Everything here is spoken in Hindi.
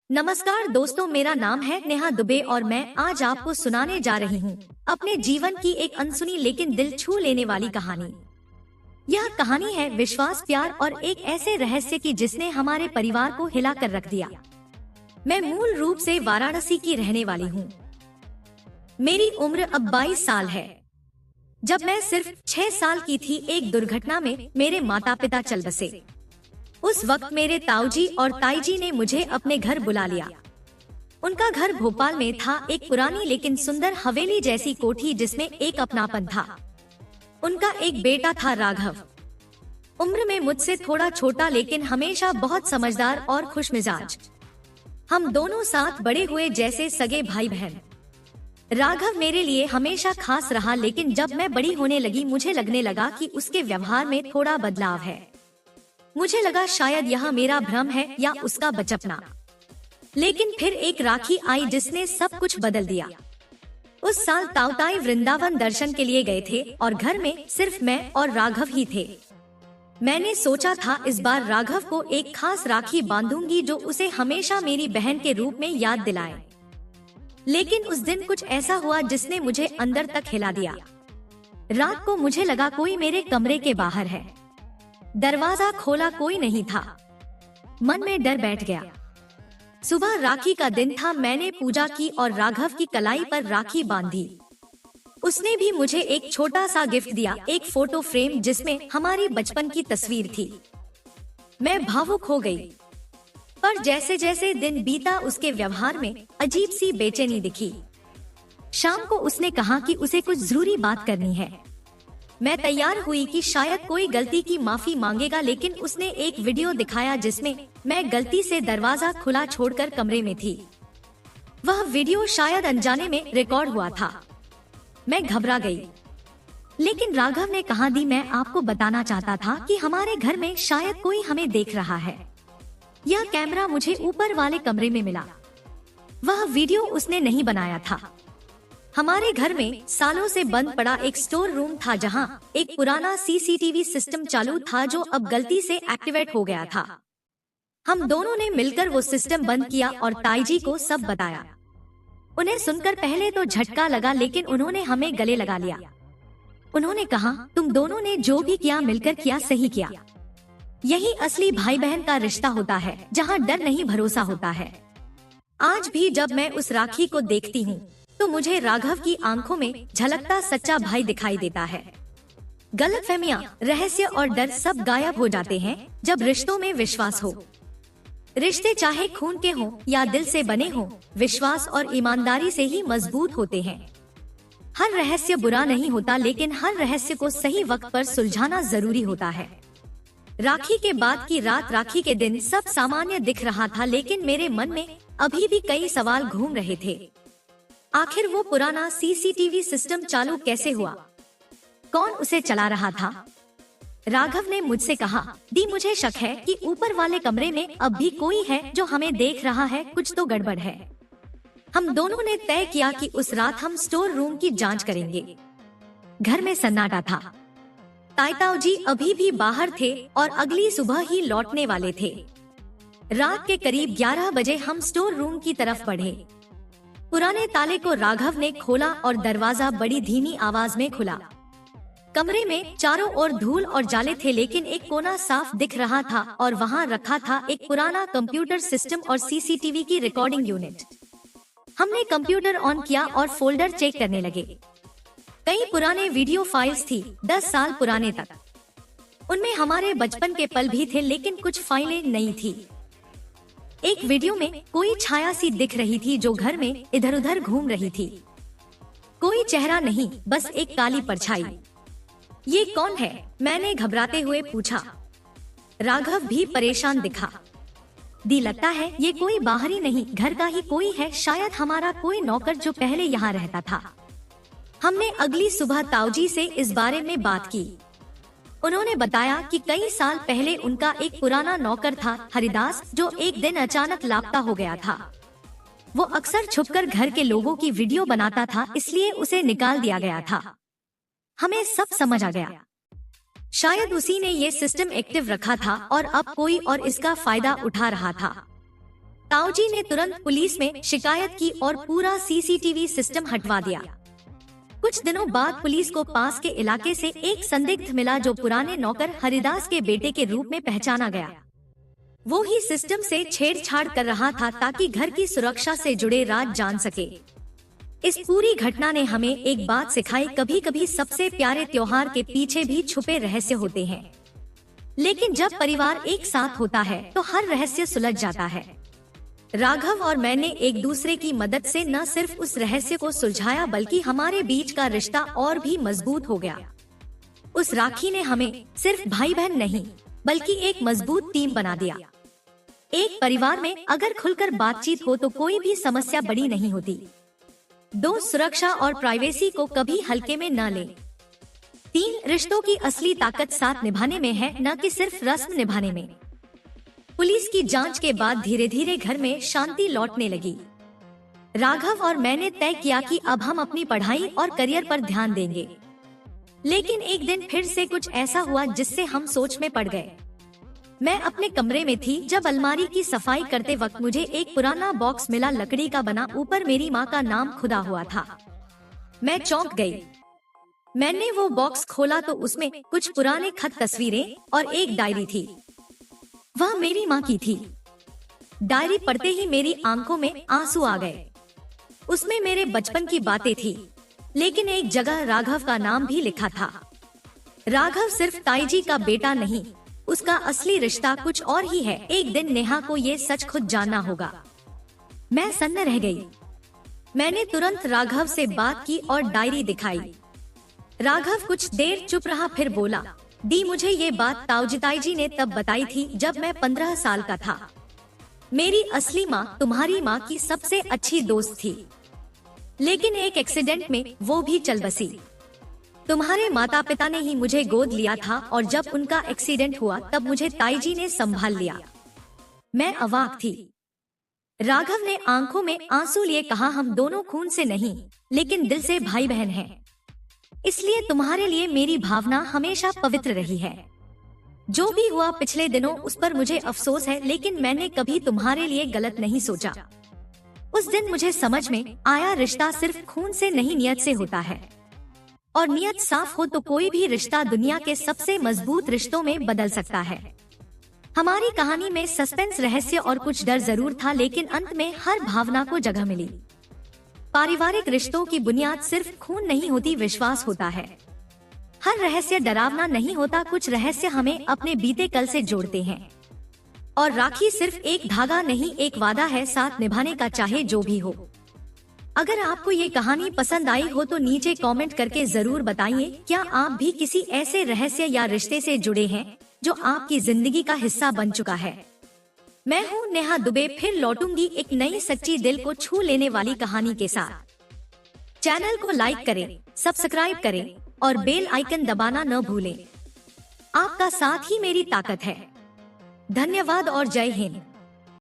नमस्कार दोस्तों, मेरा नाम है नेहा दुबे और मैं आज आपको सुनाने जा रही हूँ अपने जीवन की एक अनसुनी लेकिन दिल छू लेने वाली कहानी। यह कहानी है विश्वास, प्यार और एक ऐसे रहस्य की जिसने हमारे परिवार को हिला कर रख दिया। मैं मूल रूप से वाराणसी की रहने वाली हूँ। मेरी उम्र अब 22 साल है। जब मैं सिर्फ 6 साल की थी, एक दुर्घटना में मेरे माता पिता चल बसे। उस वक्त मेरे ताऊजी और ताईजी ने मुझे अपने घर बुला लिया। उनका घर भोपाल में था, एक पुरानी लेकिन सुंदर हवेली जैसी कोठी जिसमें एक अपनापन था। उनका एक बेटा था, राघव। उम्र में मुझसे थोड़ा छोटा लेकिन हमेशा बहुत समझदार और खुशमिजाज। हम दोनों साथ बड़े हुए जैसे सगे भाई बहन। राघव मेरे लिए हमेशा खास रहा, लेकिन जब मैं बड़ी होने लगी मुझे लगने लगा कि उसके व्यवहार में थोड़ा बदलाव है। मुझे लगा शायद यह मेरा भ्रम है या उसका बचपना। लेकिन फिर एक राखी आई जिसने सब कुछ बदल दिया। उस साल ताऊताई वृंदावन दर्शन के लिए गए थे और घर में सिर्फ मैं और राघव ही थे। मैंने सोचा था इस बार राघव को एक खास राखी बांधूंगी जो उसे हमेशा मेरी बहन के रूप में याद दिलाए। लेकिन उस दिन कुछ ऐसा हुआ जिसने मुझे अंदर तक हिला दिया। रात को मुझे लगा कोई मेरे कमरे के बाहर है। दरवाजा खोला, कोई नहीं था। मन में डर बैठ गया। सुबह राखी का दिन था। मैंने पूजा की और राघव की कलाई पर राखी बांधी। उसने भी मुझे एक छोटा सा गिफ्ट दिया, एक फोटो फ्रेम जिसमें हमारी बचपन की तस्वीर थी। मैं भावुक हो गई। पर जैसे जैसे दिन बीता उसके व्यवहार में अजीब सी बेचैनी दिखी। शाम को उसने कहा कि उसे कुछ जरूरी बात करनी है। मैं तैयार हुई कि शायद कोई गलती की माफी मांगेगा, लेकिन उसने एक वीडियो दिखाया जिसमें मैं गलती से दरवाजा खुला छोड़कर कमरे में थी। वह वीडियो शायद अनजाने में रिकॉर्ड हुआ था। मैं घबरा गई। लेकिन राघव ने कहा, दी, मैं आपको बताना चाहता था कि हमारे घर में शायद कोई हमें देख रहा है। यह कैमरा मुझे ऊपर वाले कमरे में मिला। वह वीडियो उसने नहीं बनाया था। हमारे घर में सालों से बंद पड़ा एक स्टोर रूम था जहां एक पुराना सीसीटीवी सिस्टम चालू था जो अब गलती से एक्टिवेट हो गया था। हम दोनों ने मिलकर वो सिस्टम बंद किया और ताईजी को सब बताया। उन्हें सुनकर पहले तो झटका लगा, लेकिन उन्होंने हमें गले लगा लिया। उन्होंने कहा, तुम दोनों ने जो भी किया मिलकर किया, सही किया। यही असली भाई बहन का रिश्ता होता है, जहाँ डर नहीं भरोसा होता है। आज भी जब मैं उस राखी को देखती हूँ तो मुझे राघव की आंखों में झलकता सच्चा भाई दिखाई देता है। गलतफहमियां, रहस्य और डर सब गायब हो जाते हैं जब रिश्तों में विश्वास हो। रिश्ते चाहे खून के हों या दिल से बने हों, विश्वास और ईमानदारी से ही मजबूत होते हैं। हर रहस्य बुरा नहीं होता, लेकिन हर रहस्य को सही वक्त पर सुलझाना जरूरी होता है। राखी के बाद की रात, राखी के दिन सब सामान्य दिख रहा था, लेकिन मेरे मन में अभी भी कई सवाल घूम रहे थे। आखिर वो पुराना सीसीटीवी सिस्टम चालू कैसे हुआ? कौन उसे चला रहा था? राघव ने मुझसे कहा, दी, मुझे शक है कि ऊपर वाले कमरे में अब भी कोई है जो हमें देख रहा है। कुछ तो गड़बड़ है। हम दोनों ने तय किया कि उस रात हम स्टोर रूम की जांच करेंगे। घर में सन्नाटा था। ताऊ जी अभी भी बाहर थे और अगली सुबह ही लौटने वाले थे। रात के करीब 11 बजे हम स्टोर रूम की तरफ बढ़े। पुराने ताले को राघव ने खोला और दरवाजा बड़ी धीमी आवाज में खुला। कमरे में चारों ओर धूल और जाले थे, लेकिन एक कोना साफ दिख रहा था और वहां रखा था एक पुराना कंप्यूटर सिस्टम और सीसीटीवी की रिकॉर्डिंग यूनिट। हमने कंप्यूटर ऑन किया और फोल्डर चेक करने लगे। कई पुराने वीडियो फाइल्स थी, 10 साल पुराने तक। उनमें हमारे बचपन के पल भी थे, लेकिन कुछ फाइलें नई थी। एक वीडियो में कोई छाया सी दिख रही थी जो घर में इधर उधर घूम रही थी। कोई चेहरा नहीं, बस एक काली परछाई। ये कौन है? मैंने घबराते हुए पूछा। राघव भी परेशान दिखा। दी, लगता है ये कोई बाहरी नहीं, घर का ही कोई है, शायद हमारा कोई नौकर जो पहले यहाँ रहता था। हमने अगली सुबह ताऊजी से इस बारे में बात की। उन्होंने बताया कि कई साल पहले उनका एक पुराना नौकर था, हरिदास, जो एक दिन अचानक लापता हो गया था। वो अक्सर छुपकर घर के लोगों की वीडियो बनाता था, इसलिए उसे निकाल दिया गया था। हमें सब समझ आ गया। शायद उसी ने ये सिस्टम एक्टिव रखा था और अब कोई और इसका फायदा उठा रहा था। ताऊजी ने तुरंत पुलिस में शिकायत की और पूरा सीसीटीवी सिस्टम हटवा दिया। कुछ दिनों बाद पुलिस को पास के इलाके से एक संदिग्ध मिला जो पुराने नौकर हरिदास के बेटे के रूप में पहचाना गया। वो ही सिस्टम से छेड़छाड़ कर रहा था ताकि घर की सुरक्षा से जुड़े राज जान सके। इस पूरी घटना ने हमें एक बात सिखाई, कभी कभी सबसे प्यारे त्योहार के पीछे भी छुपे रहस्य होते हैं, लेकिन जब परिवार एक साथ होता है तो हर रहस्य सुलझ जाता है। राघव और मैंने एक दूसरे की मदद से न सिर्फ उस रहस्य को सुलझाया बल्कि हमारे बीच का रिश्ता और भी मजबूत हो गया। उस राखी ने हमें सिर्फ भाई बहन नहीं बल्कि एक मजबूत टीम बना दिया। एक परिवार में अगर खुलकर बातचीत हो तो कोई भी समस्या बड़ी नहीं होती। दोस्त सुरक्षा और प्राइवेसी को कभी हल्के में न लें। 3 रिश्तों की असली ताकत साथ निभाने में है, न कि सिर्फ रस्म निभाने में। पुलिस की जांच के बाद धीरे धीरे घर में शांति लौटने लगी। राघव और मैंने तय किया कि अब हम अपनी पढ़ाई और करियर पर ध्यान देंगे। लेकिन एक दिन फिर से कुछ ऐसा हुआ जिससे हम सोच में पड़ गए। मैं अपने कमरे में थी जब अलमारी की सफाई करते वक्त मुझे एक पुराना बॉक्स मिला, लकड़ी का बना, ऊपर मेरी माँ का नाम खुदा हुआ था। मैं चौंक गई। मैंने वो बॉक्स खोला तो उसमें कुछ पुराने खत, तस्वीरें और एक डायरी थी। वह मेरी माँ की थी। डायरी पढ़ते ही मेरी आंखों में आंसू आ गए। उसमें मेरे बचपन की बातें थी, लेकिन एक जगह राघव का नाम भी लिखा था। राघव सिर्फ ताईजी का बेटा नहीं, उसका असली रिश्ता कुछ और ही है। एक दिन नेहा को ये सच खुद जानना होगा। मैं सन्न रह गई। मैंने तुरंत राघव से बात की और डायरी दिखाई। राघव कुछ देर चुप रहा, फिर बोला, दी, मुझे ये बात ताऊजी ने तब बताई थी जब मैं 15 साल का था। मेरी असली माँ तुम्हारी माँ की सबसे अच्छी दोस्त थी, लेकिन एक एक्सीडेंट में वो भी चल बसी। तुम्हारे माता पिता ने ही मुझे गोद लिया था और जब उनका एक्सीडेंट हुआ तब मुझे ताईजी ने संभाल लिया। मैं अवाक थी। राघव ने आंखों में आंसू लिए कहा, हम दोनों खून से नहीं लेकिन दिल से भाई बहन हैं। इसलिए तुम्हारे लिए मेरी भावना हमेशा पवित्र रही है। जो भी हुआ पिछले दिनों उस पर मुझे अफसोस है, लेकिन मैंने कभी तुम्हारे लिए गलत नहीं सोचा। उस दिन मुझे समझ में आया, रिश्ता सिर्फ खून से नहीं नियत से होता है, और नियत साफ हो तो कोई भी रिश्ता दुनिया के सबसे मजबूत रिश्तों में बदल सकता है। हमारी कहानी में सस्पेंस, रहस्य और कुछ डर जरूर था, लेकिन अंत में हर भावना को जगह मिली। पारिवारिक रिश्तों की बुनियाद सिर्फ खून नहीं होती, विश्वास होता है। हर रहस्य डरावना नहीं होता, कुछ रहस्य हमें अपने बीते कल से जोड़ते हैं। और राखी सिर्फ एक धागा नहीं, एक वादा है साथ निभाने का, चाहे जो भी हो। अगर आपको ये कहानी पसंद आई हो तो नीचे कमेंट करके जरूर बताइए, क्या आप भी किसी ऐसे रहस्य या रिश्ते से जुड़े हैं जो आपकी जिंदगी का हिस्सा बन चुका है। मैं हूँ नेहा दुबे, फिर लौटूंगी एक नई सच्ची दिल को छू लेने वाली कहानी के साथ। चैनल को लाइक करें, सब्सक्राइब करें और बेल आइकन दबाना न भूलें। आपका साथ ही मेरी ताकत है। धन्यवाद और जय हिंद।